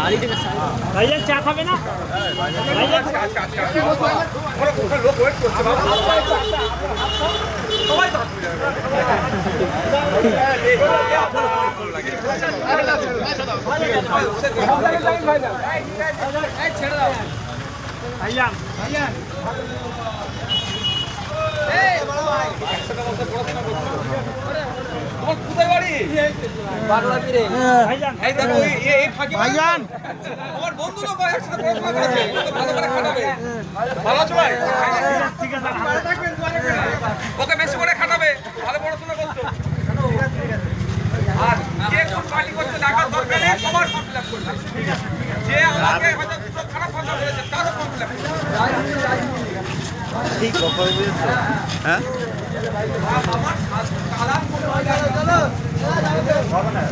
ভাইজান চা খাবে না? ভাইজান লোক ওয়েট করছে বাবা সবাই তো ছেড়ে দাও ভাইজান ভাইজান তোমার কোথায় বাড়ি? ভাইজান এই দেখো এই ফাঁকি ভাইজান আমার বন্ধু লোক একসাথে পড়াশোনা করেছে ভালো করে খাটাবে ভালো আছো ভাই ঠিক আছে ওকে বেশি করে খাটাবে ভালো পড়াশোনা করতো আর যে কোন পার্টি করতে টাকার দরকার নেই সবার ফর্ম ফিল আপ করবে যে আমাকে হয়তো দুটো খারাপ কথা বলেছে তারও ফর্ম ফিল আপ করবে ঠিক কথা বলেছো হ্যাঁ আমার কালাম করে চলো হবে না